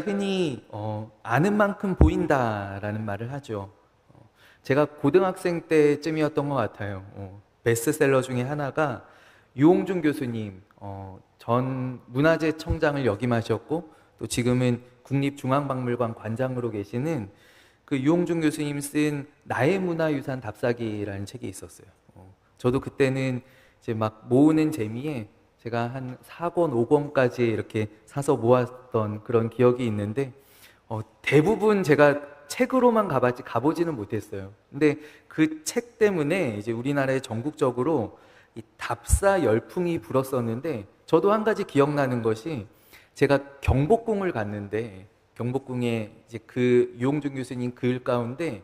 흔히 아는 만큼 보인다라는 말을 하죠. 제가 고등학생 때쯤이었던 것 같아요. 베스트셀러 중에 하나가 유홍준 교수님, 전 문화재 청장을 역임하셨고 또 지금은 국립중앙박물관 관장으로 계시는 그 유홍준 교수님 쓴 나의 문화유산 답사기라는 책이 있었어요. 저도 그때는 이제 막 모으는 재미에 제가 한 4권, 5권까지 이렇게 사서 모았던 그런 기억이 있는데 대부분 제가 책으로만 가봤지 가보지는 못했어요. 근데 그 책 때문에 이제 우리나라에 전국적으로 이 답사 열풍이 불었었는데 저도 한 가지 기억나는 것이 제가 경복궁을 갔는데 경복궁에 이제 그 유홍준 교수님 글 가운데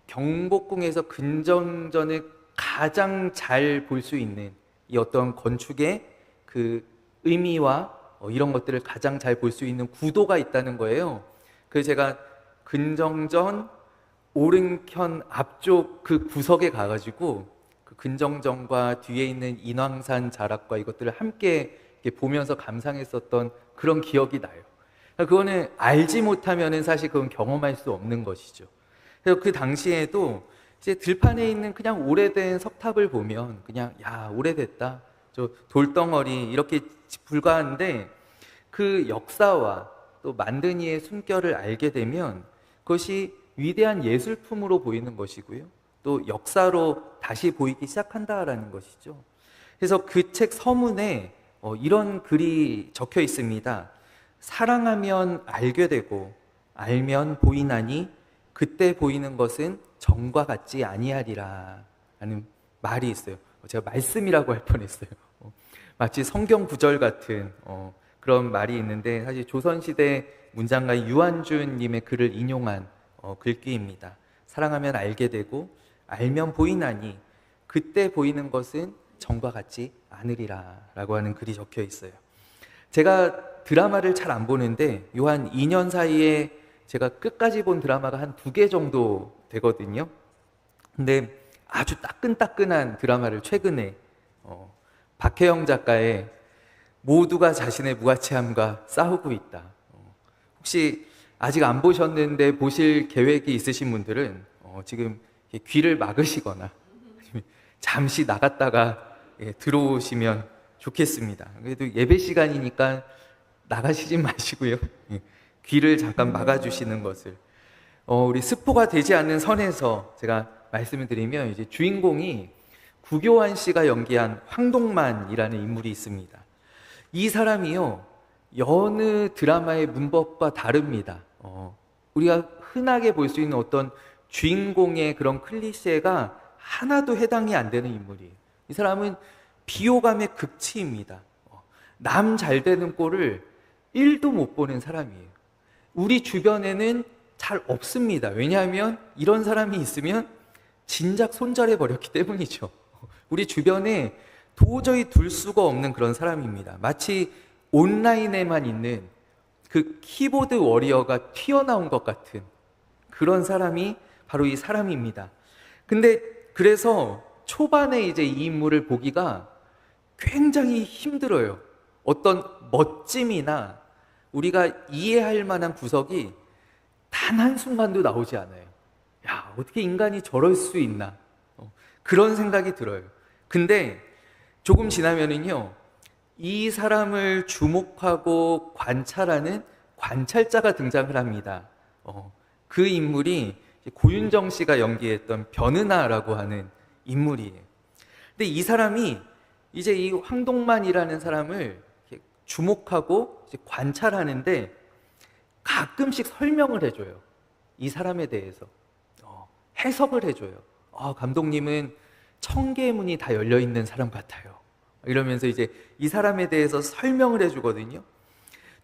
경복궁에서 근정전을 가장 잘 볼 수 있는 이 어떤 건축의 그 의미와 이런 것들을 가장 잘 볼 수 있는 구도가 있다는 거예요. 그래서 제가 근정전 오른편 앞쪽 그 구석에 가가지고 그 근정전과 뒤에 있는 인왕산 자락과 이것들을 함께 이렇게 보면서 감상했었던 그런 기억이 나요. 그거는 알지 못하면은 사실 그건 경험할 수 없는 것이죠. 그래서 그 당시에도 이제 들판에 있는 그냥 오래된 석탑을 보면 그냥 야 오래됐다 저 돌덩어리 이렇게 불과한데 그 역사와 또 만든 이의 숨결을 알게 되면 그것이 위대한 예술품으로 보이는 것이고요 또 역사로 다시 보이기 시작한다라는 것이죠. 그래서 그 책 서문에 이런 글이 적혀 있습니다. 사랑하면 알게 되고 알면 보이나니 그때 보이는 것은 정과 같지 아니하리라 라는 말이 있어요. 제가 말씀이라고 할 뻔했어요. 마치 성경 구절 같은 그런 말이 있는데 사실 조선시대 문장가 유한준 님의 글을 인용한 글귀입니다. 사랑하면 알게 되고 알면 보이나니 그때 보이는 것은 정과 같지 않으리라 라고 하는 글이 적혀 있어요. 제가 드라마를 잘 안 보는데 요 한 2년 사이에 제가 끝까지 본 드라마가 한 2개 정도 되거든요. 근데 아주 따끈따끈한 드라마를 최근에 박혜영 작가의 모두가 자신의 무가치함과 싸우고 있다. 혹시 아직 안 보셨는데 보실 계획이 있으신 분들은 지금 귀를 막으시거나 잠시 나갔다가 들어오시면 좋겠습니다. 그래도 예배 시간이니까 나가시지 마시고요. 귀를 잠깐 막아주시는 것을 우리 스포가 되지 않는 선에서 제가 말씀을 드리면 이제 주인공이 구교환 씨가 연기한 황동만이라는 인물이 있습니다. 이 사람이요 여느 드라마의 문법과 다릅니다. 우리가 흔하게 볼 수 있는 어떤 주인공의 그런 클리셰가 하나도 해당이 안 되는 인물이에요. 이 사람은 비호감의 극치입니다. 남 잘 되는 꼴을 1도 못 보는 사람이에요. 우리 주변에는 잘 없습니다. 왜냐하면 이런 사람이 있으면 진작 손절해 버렸기 때문이죠. 우리 주변에 도저히 둘 수가 없는 그런 사람입니다. 마치 온라인에만 있는 그 키보드 워리어가 튀어나온 것 같은 그런 사람이 바로 이 사람입니다. 근데 그래서 초반에 이제 이 인물을 보기가 굉장히 힘들어요. 어떤 멋짐이나 우리가 이해할 만한 구석이 단 한순간도 나오지 않아요. 야, 어떻게 인간이 저럴 수 있나? 그런 생각이 들어요. 근데 조금 지나면은요, 이 사람을 주목하고 관찰하는 관찰자가 등장을 합니다. 그 인물이 고윤정 씨가 연기했던 변은하라고 하는 인물이에요. 근데 이 사람이 이제 이 황동만이라는 사람을 주목하고 관찰하는데 가끔씩 설명을 해줘요. 이 사람에 대해서 해석을 해줘요. 감독님은 1000개의 문이 다 열려있는 사람 같아요. 이러면서 이제 이 사람에 대해서 설명을 해주거든요.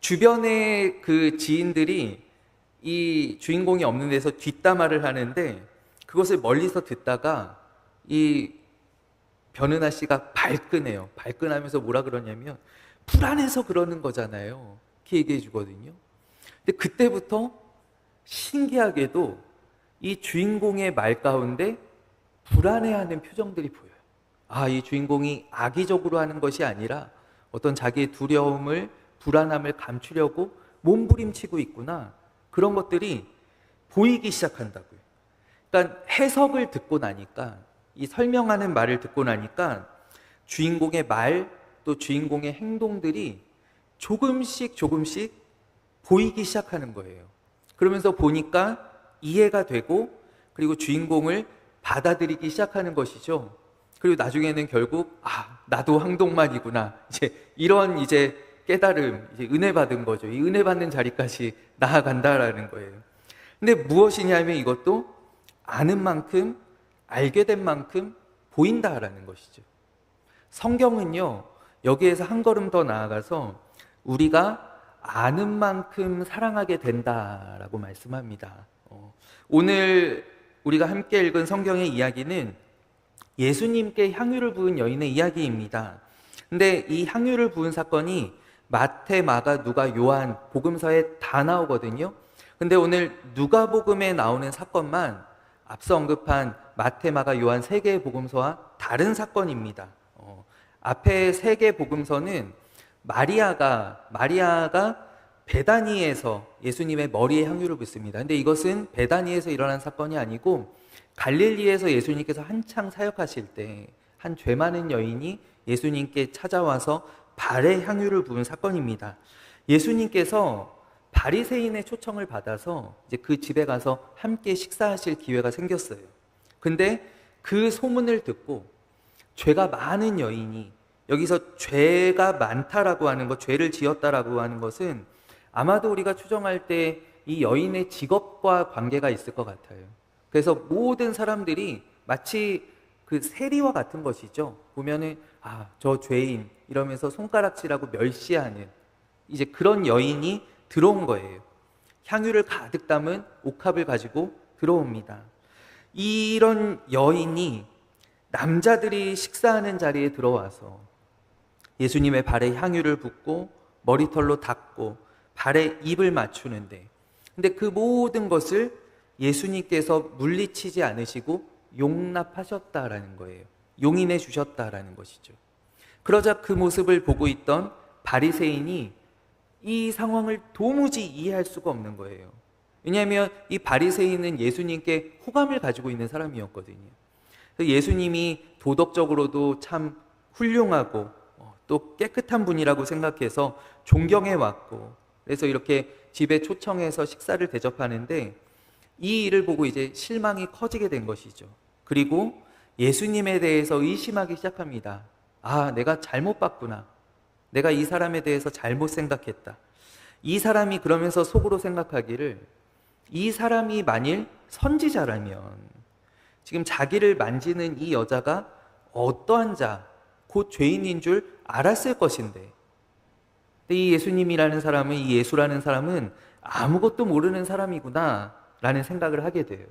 주변의 그 지인들이 이 주인공이 없는 데서 뒷담화를 하는데 그것을 멀리서 듣다가 이 변은하 씨가 발끈해요. 발끈하면서 뭐라 그러냐면 불안해서 그러는 거잖아요. 이렇게 얘기해 주거든요. 근데 그때부터 신기하게도 이 주인공의 말 가운데 불안해하는 표정들이 보여요. 이 주인공이 악의적으로 하는 것이 아니라 어떤 자기의 두려움을, 불안함을 감추려고 몸부림치고 있구나. 그런 것들이 보이기 시작한다고요. 그러니까 해석을 듣고 나니까, 이 설명하는 말을 듣고 나니까 주인공의 말, 또 주인공의 행동들이 조금씩 보이기 시작하는 거예요. 그러면서 보니까 이해가 되고, 그리고 주인공을 받아들이기 시작하는 것이죠. 그리고 나중에는 결국 나도 항동만이구나, 이런 깨달음, 은혜 받은 거죠. 이 은혜 받는 자리까지 나아간다라는 거예요. 근데 무엇이냐면 이것도 아는 만큼, 알게 된 만큼 보인다라는 것이죠. 성경은요, 여기에서 한 걸음 더 나아가서 우리가 아는 만큼 사랑하게 된다라고 말씀합니다. 오늘 우리가 함께 읽은 성경의 이야기는 예수님께 향유를 부은 여인의 이야기입니다. 근데 이 향유를 부은 사건이 마태, 마가, 누가, 요한 복음서에 다 나오거든요. 근데 오늘 누가복음에 나오는 사건만 앞서 언급한 마태, 마가, 요한 세 개의 복음서와 다른 사건입니다. 앞에 세 개 복음서는 마리아가 베다니에서 예수님의 머리에 향유를 붓습니다. 근데 이것은 베다니에서 일어난 사건이 아니고 갈릴리에서 예수님께서 한창 사역하실 때 한 죄 많은 여인이 예수님께 찾아와서 발에 향유를 부은 사건입니다. 예수님께서 바리새인의 초청을 받아서 이제 그 집에 가서 함께 식사하실 기회가 생겼어요. 근데 그 소문을 듣고 죄가 많은 여인이, 여기서 죄가 많다라고 하는 것, 죄를 지었다라고 하는 것은 아마도 우리가 추정할 때 이 여인의 직업과 관계가 있을 것 같아요. 그래서 모든 사람들이 마치 그 세리와 같은 것이죠. 보면은 저 죄인 이러면서 손가락질하고 멸시하는 그런 여인이 들어온 거예요. 향유를 가득 담은 옥합을 가지고 들어옵니다. 이런 여인이 남자들이 식사하는 자리에 들어와서 예수님의 발에 향유를 붓고 머리털로 닦고 발에 입을 맞추는데, 근데 그 모든 것을 예수님께서 물리치지 않으시고 용납하셨다라는 거예요. 용인해 주셨다라는 것이죠. 그러자 그 모습을 보고 있던 바리새인이 이 상황을 도무지 이해할 수가 없는 거예요. 왜냐하면 이 바리새인은 예수님께 호감을 가지고 있는 사람이었거든요. 예수님이 도덕적으로도 참 훌륭하고 또 깨끗한 분이라고 생각해서 존경해 왔고, 그래서 이렇게 집에 초청해서 식사를 대접하는데 이 일을 보고 실망이 커지게 된 것이죠. 그리고 예수님에 대해서 의심하기 시작합니다. 내가 잘못 봤구나. 내가 이 사람에 대해서 잘못 생각했다. 이 사람이 그러면서 속으로 생각하기를, 이 사람이 만일 선지자라면 지금 자기를 만지는 이 여자가 어떠한 자, 곧 죄인인 줄 알았을 것인데, 근데 이 예수님이라는 사람은, 이 예수라는 사람은 아무것도 모르는 사람이구나 라는 생각을 하게 돼요.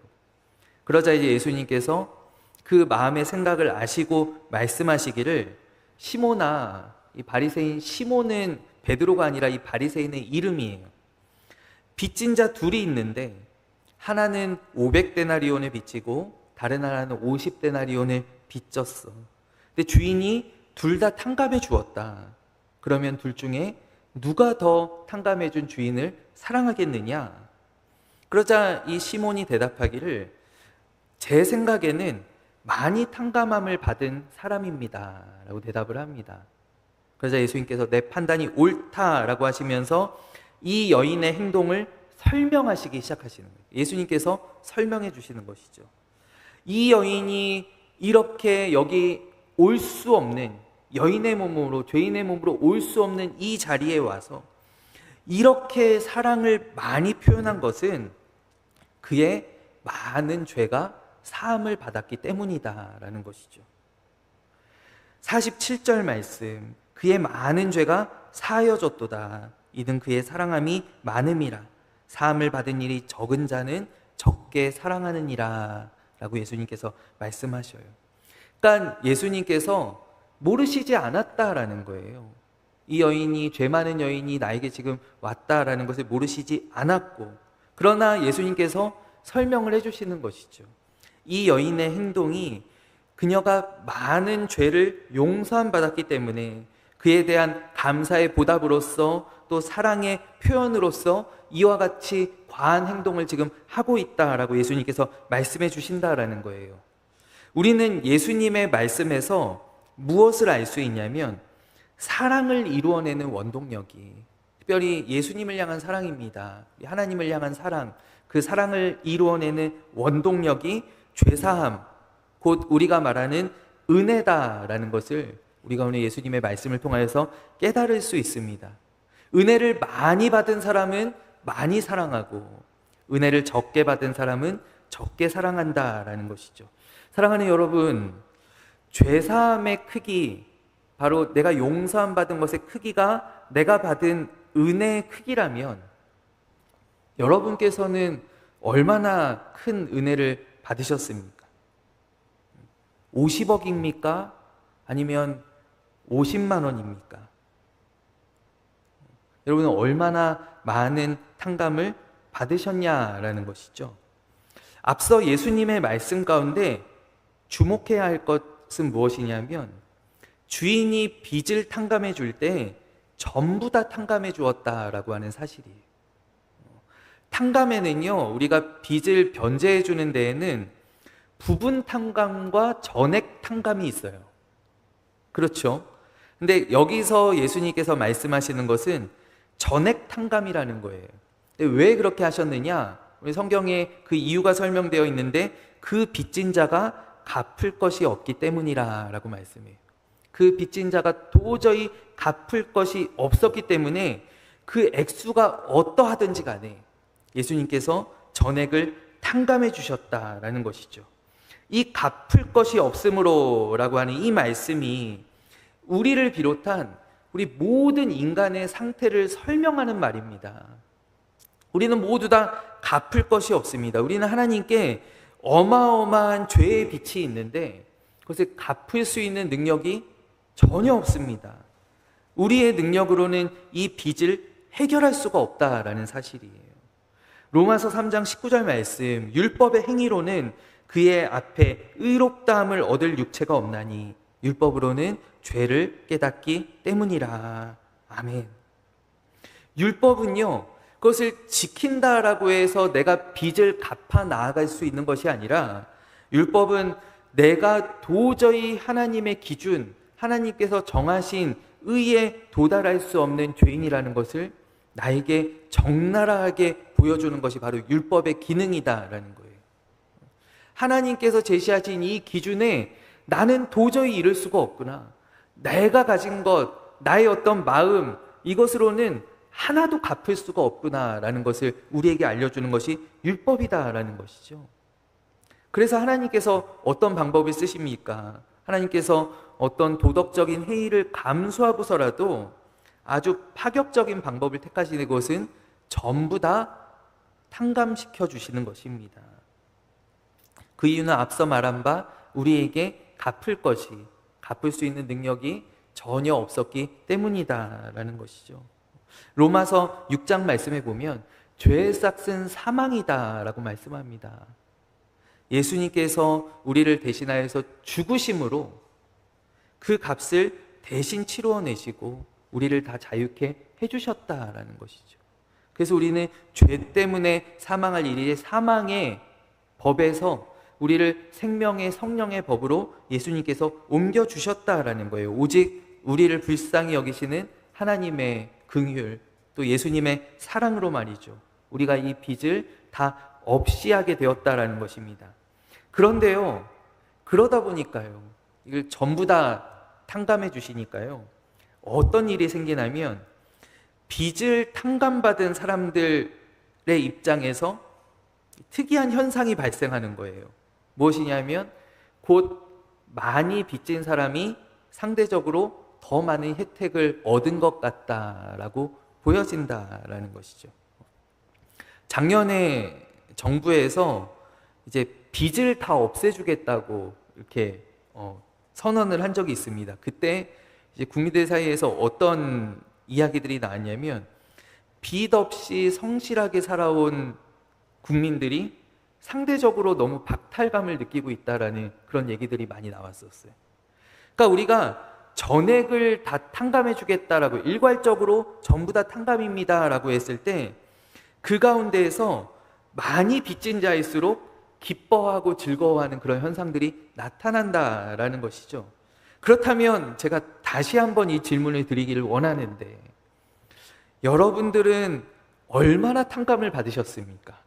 그러자 예수님께서 그 마음의 생각을 아시고 말씀하시기를, 시몬아, 이 바리새인 시몬은 베드로가 아니라 이 바리새인의 이름이에요. 빚진 자 둘이 있는데 하나는 500데나리온을 빚지고 다른 하나는 50데나리온을 빚졌어. 근데 주인이 둘 다 탕감해 주었다. 그러면 둘 중에 누가 더 탕감해 준 주인을 사랑하겠느냐? 그러자 이 시몬이 대답하기를, 제 생각에는 많이 탕감함을 받은 사람입니다 라고 대답을 합니다. 그러자 예수님께서 내 판단이 옳다라고 하시면서 이 여인의 행동을 설명하시기 시작하시는 거예요. 예수님께서 설명해 주시는 것이죠. 이 여인이 이렇게 여기 올 수 없는, 여인의 몸으로, 죄인의 몸으로 올 수 없는 이 자리에 와서 이렇게 사랑을 많이 표현한 것은 그의 많은 죄가 사함을 받았기 때문이다라는 것이죠. 47절 말씀, 그의 많은 죄가 사하여졌도다. 이는 그의 사랑함이 많음이라. 사함을 받은 일이 적은 자는 적게 사랑하느니라 라고 예수님께서 말씀하셔요. 그러니까 예수님께서 모르시지 않았다라는 거예요. 이 여인이, 죄 많은 여인이 나에게 지금 왔다라는 것을 모르시지 않았고, 그러나 예수님께서 설명을 해주시는 것이죠. 이 여인의 행동이 그녀가 많은 죄를 용서함 받았기 때문에 그에 대한 감사의 보답으로서 또 사랑의 표현으로서 이와 같이 과한 행동을 지금 하고 있다라고 예수님께서 말씀해 주신다라는 거예요. 우리는 예수님의 말씀에서 무엇을 알 수 있냐면 사랑을 이루어내는 원동력이, 특별히 예수님을 향한 사랑입니다. 하나님을 향한 사랑, 그 사랑을 이루어내는 원동력이 죄사함, 곧 우리가 말하는 은혜다라는 것을 우리가 오늘 예수님의 말씀을 통하여서 깨달을 수 있습니다. 은혜를 많이 받은 사람은 많이 사랑하고 은혜를 적게 받은 사람은 적게 사랑한다라는 것이죠. 사랑하는 여러분, 죄사함의 크기, 바로 내가 용서함 받은 것의 크기가 내가 받은 은혜의 크기라면 여러분께서는 얼마나 큰 은혜를 받으셨습니까? 50억입니까? 아니면 50만 원입니까? 여러분은 얼마나 많은 탕감을 받으셨냐라는 것이죠. 앞서 예수님의 말씀 가운데 주목해야 할 것은 무엇이냐면 주인이 빚을 탕감해 줄 때 전부 다 탕감해 주었다라고 하는 사실이에요. 탕감에는요, 우리가 빚을 변제해 주는 데에는 부분 탕감과 전액 탕감이 있어요. 그렇죠? 근데 여기서 예수님께서 말씀하시는 것은 전액 탕감이라는 거예요. 근데 왜 그렇게 하셨느냐? 우리 성경에 그 이유가 설명되어 있는데 그 빚진 자가 갚을 것이 없기 때문이라고 말씀해요. 그 빚진 자가 도저히 갚을 것이 없었기 때문에 그 액수가 어떠하든지 간에 예수님께서 전액을 탕감해 주셨다라는 것이죠. 이 갚을 것이 없음으로라고 하는 이 말씀이 우리를 비롯한 우리 모든 인간의 상태를 설명하는 말입니다. 우리는 모두 다 갚을 것이 없습니다. 우리는 하나님께 어마어마한 죄의 빚이 있는데 그것을 갚을 수 있는 능력이 전혀 없습니다. 우리의 능력으로는 이 빚을 해결할 수가 없다라는 사실이에요. 로마서 3장 19절 말씀, 율법의 행위로는 그의 앞에 의롭다함을 얻을 육체가 없나니 율법으로는 죄를 깨닫기 때문이라. 아멘. 율법은요, 그것을 지킨다라고 해서 내가 빚을 갚아 나아갈 수 있는 것이 아니라 율법은 내가 도저히 하나님의 기준, 하나님께서 정하신 의에 도달할 수 없는 죄인이라는 것을 나에게 적나라하게 보여주는 것이 바로 율법의 기능이다라는 거예요. 하나님께서 제시하신 이 기준에 나는 도저히 이룰 수가 없구나. 내가 가진 것, 나의 어떤 마음, 이것으로는 하나도 갚을 수가 없구나라는 것을 우리에게 알려주는 것이 율법이다라는 것이죠. 그래서 하나님께서 어떤 방법을 쓰십니까? 하나님께서 어떤 도덕적인 해이를 감수하고서라도 아주 파격적인 방법을 택하시는 것은 전부 다 탕감시켜 주시는 것입니다. 그 이유는 앞서 말한 바 우리에게 갚을 수 있는 능력이 전혀 없었기 때문이다라는 것이죠. 로마서 6장 말씀에 보면 죄의 싹은 사망이다라고 말씀합니다. 예수님께서 우리를 대신하여서 죽으심으로 그 값을 대신 치루어 내시고 우리를 다 자유케 해주셨다라는 것이죠. 그래서 우리는 죄 때문에 사망할 일이 사망의 법에서 우리를 생명의 성령의 법으로 예수님께서 옮겨주셨다라는 거예요. 오직 우리를 불쌍히 여기시는 하나님의 긍휼, 또 예수님의 사랑으로 말이죠. 우리가 이 빚을 다 없이 하게 되었다라는 것입니다. 그런데요, 그러다 보니까요, 이걸 전부 다 탕감해 주시니까요, 어떤 일이 생기냐면 빚을 탕감받은 사람들의 입장에서 특이한 현상이 발생하는 거예요. 무엇이냐면 곧 많이 빚진 사람이 상대적으로 더 많은 혜택을 얻은 것 같다라고 보여진다라는 것이죠. 작년에 정부에서 이제 빚을 다 없애주겠다고 이렇게 선언을 한 적이 있습니다. 그때 이제 국민들 사이에서 어떤 이야기들이 나왔냐면 빚 없이 성실하게 살아온 국민들이 상대적으로 너무 박탈감을 느끼고 있다라는 그런 얘기들이 많이 나왔었어요. 그러니까 우리가 전액을 다 탕감해 주겠다라고, 일괄적으로 전부 다 탕감입니다라고 했을 때 그 가운데에서 많이 빚진 자일수록 기뻐하고 즐거워하는 그런 현상들이 나타난다라는 것이죠. 그렇다면 제가 다시 한번 이 질문을 드리기를 원하는데, 여러분들은 얼마나 탕감을 받으셨습니까?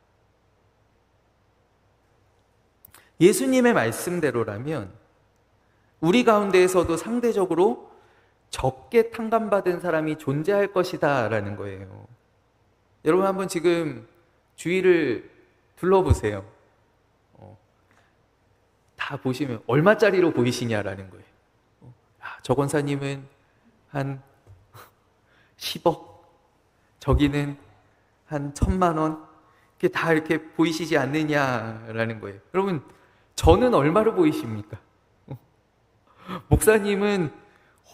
예수님의 말씀대로라면 우리 가운데에서도 상대적으로 적게 탕감받은 사람이 존재할 것이다 라는 거예요. 여러분 한번 지금 주위를 둘러보세요. 다 보시면 얼마짜리로 보이시냐라는 거예요. 저 권사님은 한 10억, 저기는 한 1,000만 원, 이게 다 이렇게 보이시지 않느냐라는 거예요. 여러분, 저는 얼마로 보이십니까? 목사님은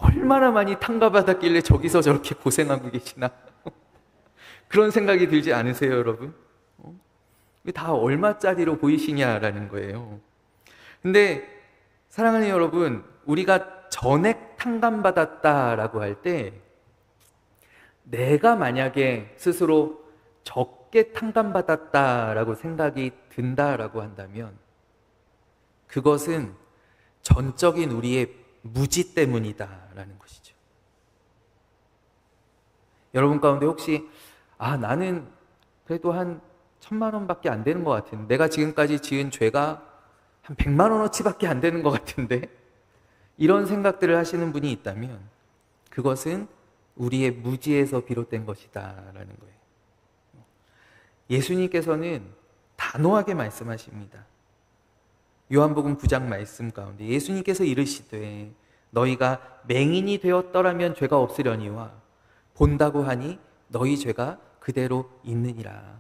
얼마나 많이 탕감받았길래 저기서 저렇게 고생하고 계시나? 그런 생각이 들지 않으세요, 여러분? 다 얼마짜리로 보이시냐라는 거예요. 근데 사랑하는 여러분, 우리가 전액 탕감받았다라고 할 때 내가 만약에 스스로 적게 탕감받았다라고 생각이 든다라고 한다면 그것은 전적인 우리의 무지 때문이다라는 것이죠. 여러분 가운데 혹시 나는 그래도 한 1,000만 원밖에 안 되는 것 같은데, 내가 지금까지 지은 죄가 한 100만 원어치밖에 안 되는 것 같은데, 이런 생각들을 하시는 분이 있다면 그것은 우리의 무지에서 비롯된 것이다 라는 거예요. 예수님께서는 단호하게 말씀하십니다. 요한복음 9장 말씀 가운데 예수님께서 이르시되 너희가 맹인이 되었더라면 죄가 없으려니와 본다고 하니 너희 죄가 그대로 있느니라.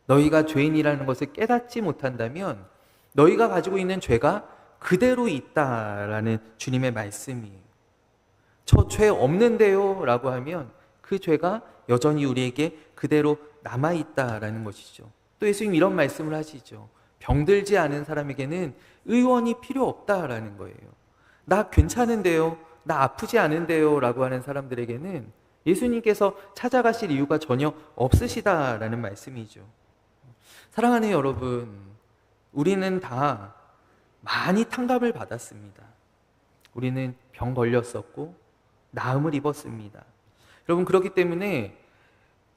너희가 죄인이라는 것을 깨닫지 못한다면 너희가 가지고 있는 죄가 그대로 있다라는 주님의 말씀이에요. 저 죄 없는데요 라고 하면 그 죄가 여전히 우리에게 그대로 남아있다라는 것이죠. 또 예수님 이런 말씀을 하시죠. 병들지 않은 사람에게는 의원이 필요 없다라는 거예요. 나 괜찮은데요, 나 아프지 않은데요 라고 하는 사람들에게는 예수님께서 찾아가실 이유가 전혀 없으시다라는 말씀이죠. 사랑하는 여러분, 우리는 다 많이 탕감을 받았습니다. 우리는 병 걸렸었고 나음을 입었습니다. 여러분, 그렇기 때문에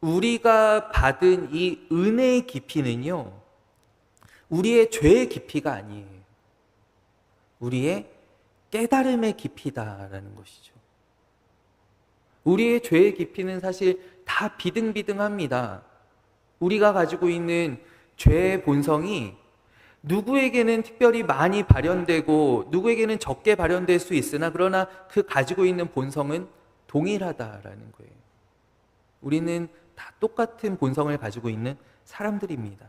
우리가 받은 이 은혜의 깊이는요, 우리의 죄의 깊이가 아니에요. 우리의 깨달음의 깊이다라는 것이죠. 우리의 죄의 깊이는 사실 다 비등비등합니다. 우리가 가지고 있는 죄의 본성이 누구에게는 특별히 많이 발현되고 누구에게는 적게 발현될 수 있으나, 그러나 그 가지고 있는 본성은 동일하다라는 거예요. 우리는 다 똑같은 본성을 가지고 있는 사람들입니다.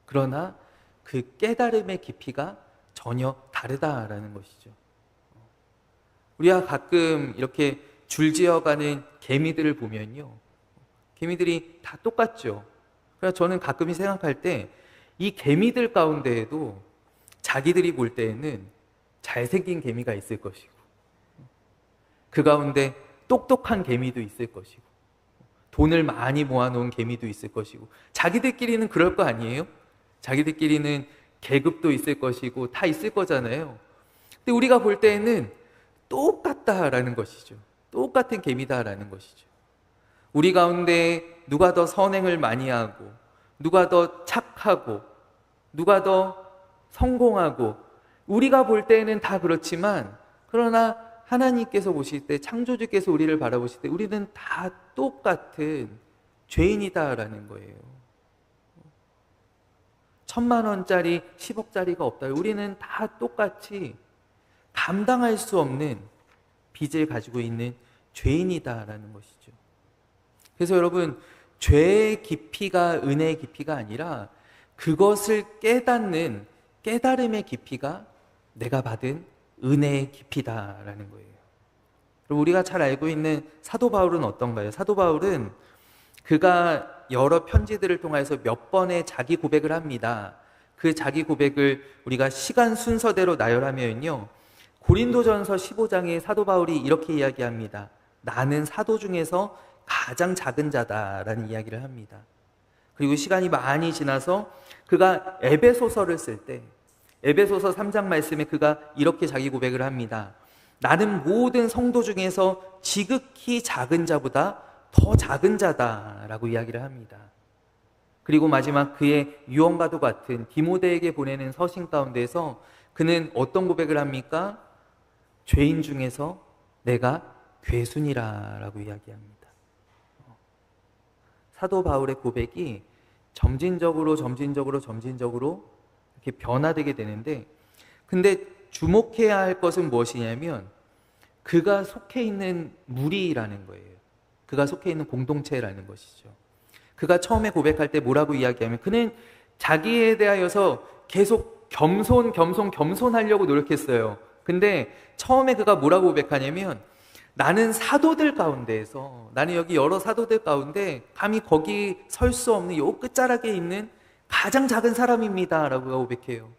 그러나 그 깨달음의 깊이가 전혀 다르다라는 것이죠. 우리가 가끔 이렇게 줄지어가는 개미들을 보면요, 개미들이 다 똑같죠. 그래서 저는 가끔씩 생각할 때 이 개미들 가운데에도 자기들이 볼 때에는 잘생긴 개미가 있을 것이고, 그 가운데 똑똑한 개미도 있을 것이고, 돈을 많이 모아놓은 개미도 있을 것이고, 자기들끼리는 그럴 거 아니에요? 자기들끼리는 계급도 있을 것이고 다 있을 거잖아요. 근데 우리가 볼 때에는 똑같다라는 것이죠. 똑같은 개미다라는 것이죠. 우리 가운데 누가 더 선행을 많이 하고, 누가 더 착하고, 누가 더 성공하고, 우리가 볼 때에는 다 그렇지만, 그러나 하나님께서 보실 때, 창조주께서 우리를 바라보실 때 우리는 다 똑같은 죄인이다라는 거예요. 1,000만 원짜리 10억짜리가 없다. 우리는 다 똑같이 감당할 수 없는 빚을 가지고 있는 죄인이다라는 것이죠. 그래서 여러분, 죄의 깊이가 은혜의 깊이가 아니라 그것을 깨닫는 깨달음의 깊이가 내가 받은 은혜의 깊이다라는 거예요. 그리고 우리가 잘 알고 있는 사도 바울은 어떤가요? 사도 바울은 그가 여러 편지들을 통해서 몇 번의 자기 고백을 합니다. 그 자기 고백을 우리가 시간 순서대로 나열하면요, 고린도전서 15장에 사도 바울이 이렇게 이야기합니다. 나는 사도 중에서 가장 작은 자다라는 이야기를 합니다. 그리고 시간이 많이 지나서 그가 에베소서를 쓸 때 에베소서 3장 말씀에 그가 이렇게 자기 고백을 합니다. 나는 모든 성도 중에서 지극히 작은 자보다 더 작은 자다라고 이야기를 합니다. 그리고 마지막 그의 유언과도 같은 디모데에게 보내는 서신 가운데서 그는 어떤 고백을 합니까? 죄인 중에서 내가 괴순이라라고 이야기합니다. 사도 바울의 고백이 점진적으로 이렇게 변화되게 되는데, 근데 주목해야 할 것은 무엇이냐면 그가 속해 있는 무리라는 거예요. 그가 속해 있는 공동체라는 것이죠. 그가 처음에 고백할 때 뭐라고 이야기하면 그는 자기에 대하여서 계속 겸손하려고 노력했어요. 근데 처음에 그가 뭐라고 고백하냐면 나는 사도들 가운데에서, 나는 여기 여러 사도들 가운데 감히 거기 설 수 없는 요 끝자락에 있는 가장 작은 사람입니다 라고 그가 고백해요.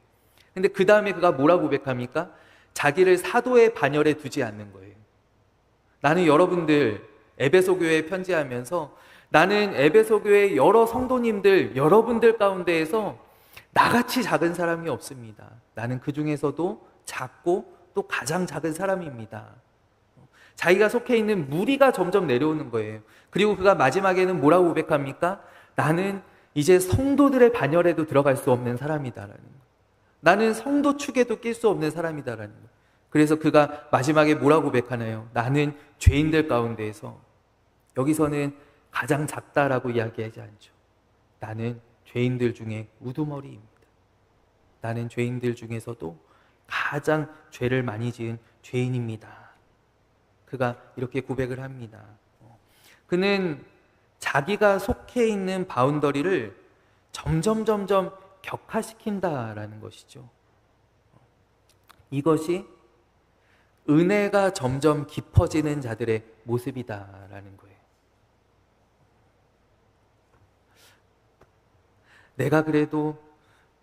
근데 그 다음에 그가 뭐라고 고백합니까? 자기를 사도의 반열에 두지 않는 거예요. 나는 여러분들 에베소 교회에 편지하면서 나는 에베소 교회 여러 성도님들, 여러분들 가운데에서 나같이 작은 사람이 없습니다. 나는 그 중에서도 작고 또 가장 작은 사람입니다. 자기가 속해 있는 무리가 점점 내려오는 거예요. 그리고 그가 마지막에는 뭐라고 고백합니까? 나는 이제 성도들의 반열에도 들어갈 수 없는 사람이다라는 거예요. 나는 성도 축에도 낄 수 없는 사람이다라는 거예요. 그래서 그가 마지막에 뭐라고 고백하나요? 나는 죄인들 가운데에서, 여기서는 가장 작다라고 이야기하지 않죠. 나는 죄인들 중에 우두머리입니다. 나는 죄인들 중에서도 가장 죄를 많이 지은 죄인입니다. 그가 이렇게 고백을 합니다. 그는 자기가 속해 있는 바운더리를 점점 격화시킨다라는 것이죠. 이것이 은혜가 점점 깊어지는 자들의 모습이다라는 거예요. 내가 그래도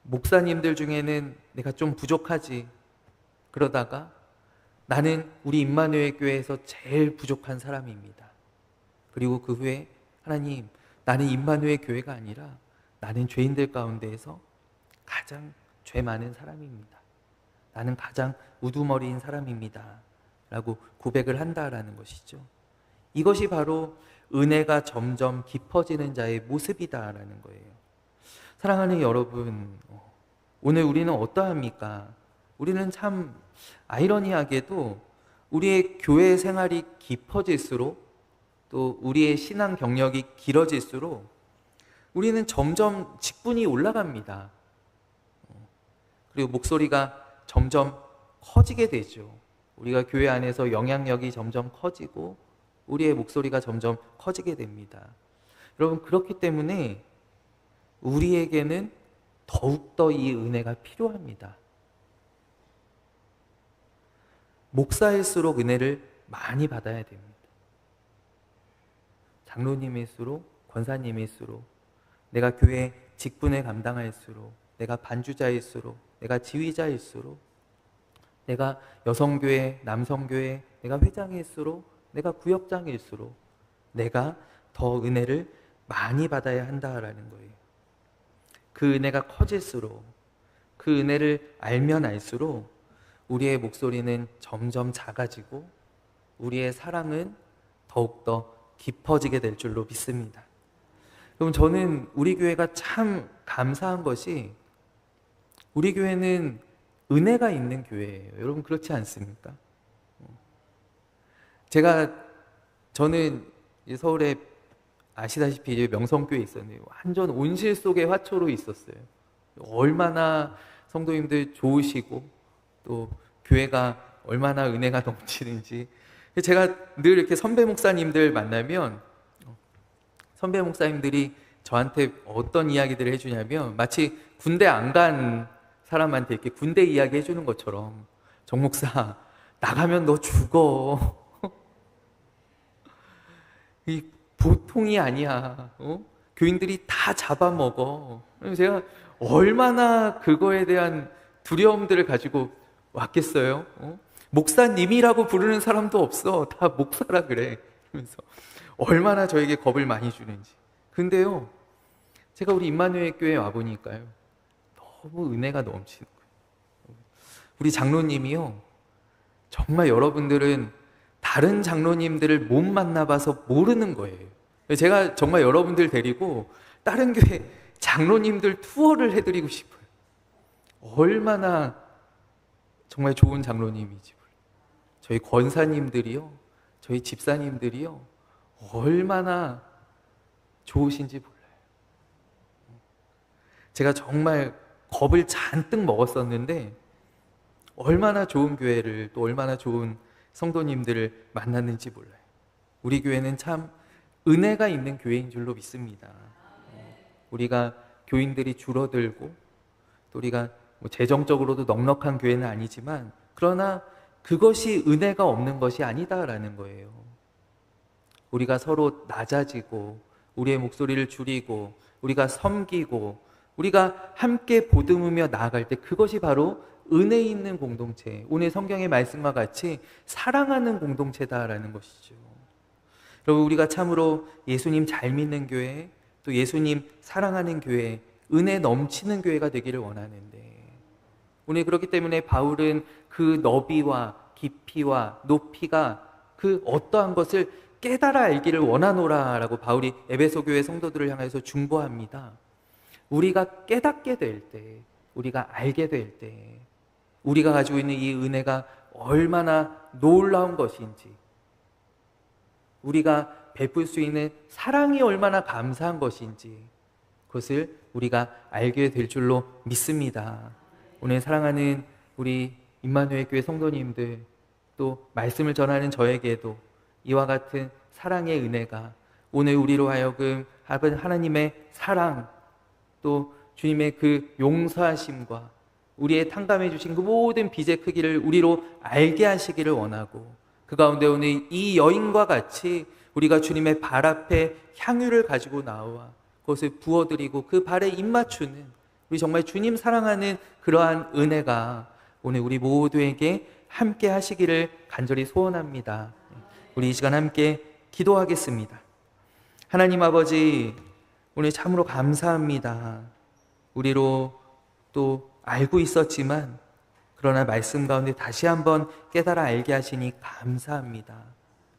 목사님들 중에는 내가 좀 부족하지. 그러다가 나는 우리 임마누엘 교회에서 제일 부족한 사람입니다. 그리고 그 후에 하나님, 나는 임마누엘 교회가 아니라 나는 죄인들 가운데에서 가장 죄 많은 사람입니다. 나는 가장 우두머리인 사람입니다. 라고 고백을 한다라는 것이죠. 이것이 바로 은혜가 점점 깊어지는 자의 모습이다라는 거예요. 사랑하는 여러분, 오늘 우리는 어떠합니까? 우리는 참 아이러니하게도 우리의 교회 생활이 깊어질수록 또 우리의 신앙 경력이 길어질수록 우리는 점점 직분이 올라갑니다. 그리고 목소리가 점점 커지게 되죠. 우리가 교회 안에서 영향력이 점점 커지고 우리의 목소리가 점점 커지게 됩니다. 여러분, 그렇기 때문에 우리에게는 더욱더 이 은혜가 필요합니다. 목사일수록 은혜를 많이 받아야 됩니다. 장로님일수록, 권사님일수록, 내가 교회 직분을 감당할수록, 내가 반주자일수록, 내가 지휘자일수록, 내가 여성교회, 남성교회, 내가 회장일수록, 내가 구역장일수록 내가 더 은혜를 많이 받아야 한다라는 거예요. 그 은혜가 커질수록, 그 은혜를 알면 알수록 우리의 목소리는 점점 작아지고 우리의 사랑은 더욱더 깊어지게 될 줄로 믿습니다. 그럼 저는 우리 교회가 참 감사한 것이 우리 교회는 은혜가 있는 교회예요. 여러분, 그렇지 않습니까? 저는 서울에 아시다시피 이제 명성교회에 있었는데 완전 온실 속의 화초로 있었어요. 얼마나 성도님들 좋으시고 또 교회가 얼마나 은혜가 넘치는지. 제가 늘 이렇게 선배 목사님들 만나면 선배 목사님들이 저한테 어떤 이야기들을 해주냐면 마치 군대 안 간 사람한테 이렇게 군대 이야기 해주는 것처럼, 정 목사 나가면 너 죽어. 이 보통이 아니야. 교인들이 다 잡아먹어. 제가 얼마나 그거에 대한 두려움들을 가지고 왔겠어요. 목사님이라고 부르는 사람도 없어. 다 목사라 그래. 그러면서 얼마나 저에게 겁을 많이 주는지. 근데요, 제가 우리 임마누엘 교회에 와보니까요, 너무 은혜가 넘치는 거예요. 우리 장로님이요, 정말 여러분들은 다른 장로님들을 못 만나봐서 모르는 거예요. 제가 정말 여러분들 데리고 다른 교회 장로님들 투어를 해드리고 싶어요. 얼마나 정말 좋은 장로님이지. 저희 권사님들이요, 저희 집사님들이요, 얼마나 좋으신지 몰라요. 제가 정말 겁을 잔뜩 먹었었는데 얼마나 좋은 교회를, 또 얼마나 좋은 성도님들을 만났는지 몰라요. 우리 교회는 참 은혜가 있는 교회인 줄로 믿습니다. 우리가 교인들이 줄어들고, 또 우리가 재정적으로도 넉넉한 교회는 아니지만, 그러나 그것이 은혜가 없는 것이 아니다라는 거예요. 우리가 서로 낮아지고, 우리의 목소리를 줄이고, 우리가 섬기고, 우리가 함께 보듬으며 나아갈 때, 그것이 바로 은혜 있는 공동체, 오늘 성경의 말씀과 같이 사랑하는 공동체다라는 것이죠. 여러분, 우리가 참으로 예수님 잘 믿는 교회, 또 예수님 사랑하는 교회, 은혜 넘치는 교회가 되기를 원하는데, 오늘 그렇기 때문에 바울은 그 너비와 깊이와 높이가 그 어떠한 것을 깨달아 알기를 원하노라 라고 바울이 에베소 교회 성도들을 향해서 중보합니다. 우리가 깨닫게 될 때, 우리가 알게 될 때, 우리가 가지고 있는 이 은혜가 얼마나 놀라운 것인지, 우리가 베풀 수 있는 사랑이 얼마나 감사한 것인지, 그것을 우리가 알게 될 줄로 믿습니다. 오늘 사랑하는 우리 임마누엘 교회 성도님들, 또 말씀을 전하는 저에게도 이와 같은 사랑의 은혜가 오늘 우리로 하여금 하나님의 사랑, 또 주님의 그 용서하심과 우리의 탕감해 주신 그 모든 빚의 크기를 우리로 알게 하시기를 원하고, 그 가운데 오늘 이 여인과 같이 우리가 주님의 발 앞에 향유를 가지고 나와 그것을 부어드리고 그 발에 입맞추는, 우리 정말 주님 사랑하는 그러한 은혜가 오늘 우리 모두에게 함께 하시기를 간절히 소원합니다. 우리 이 시간 함께 기도하겠습니다. 하나님 아버지, 오늘 참으로 감사합니다. 우리로 또 알고 있었지만, 그러나 말씀 가운데 다시 한번 깨달아 알게 하시니 감사합니다.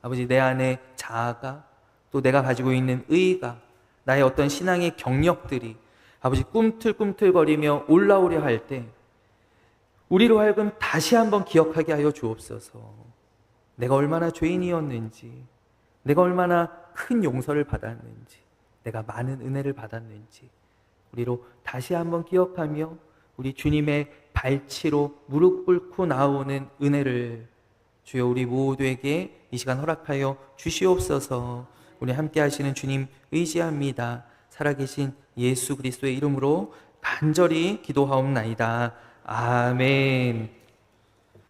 아버지, 내 안에 자아가, 또 내가 가지고 있는 의가, 나의 어떤 신앙의 경력들이 아버지 꿈틀꿈틀거리며 올라오려 할 때 우리로 하여금 다시 한번 기억하게 하여 주옵소서. 내가 얼마나 죄인이었는지, 내가 얼마나 큰 용서를 받았는지, 내가 많은 은혜를 받았는지 우리로 다시 한번 기억하며 우리 주님의 발치로 무릎 꿇고 나오는 은혜를 주여 우리 모두에게 이 시간 허락하여 주시옵소서. 우리 함께 하시는 주님 의지합니다. 살아계신 예수 그리스도의 이름으로 간절히 기도하옵나이다. 아멘.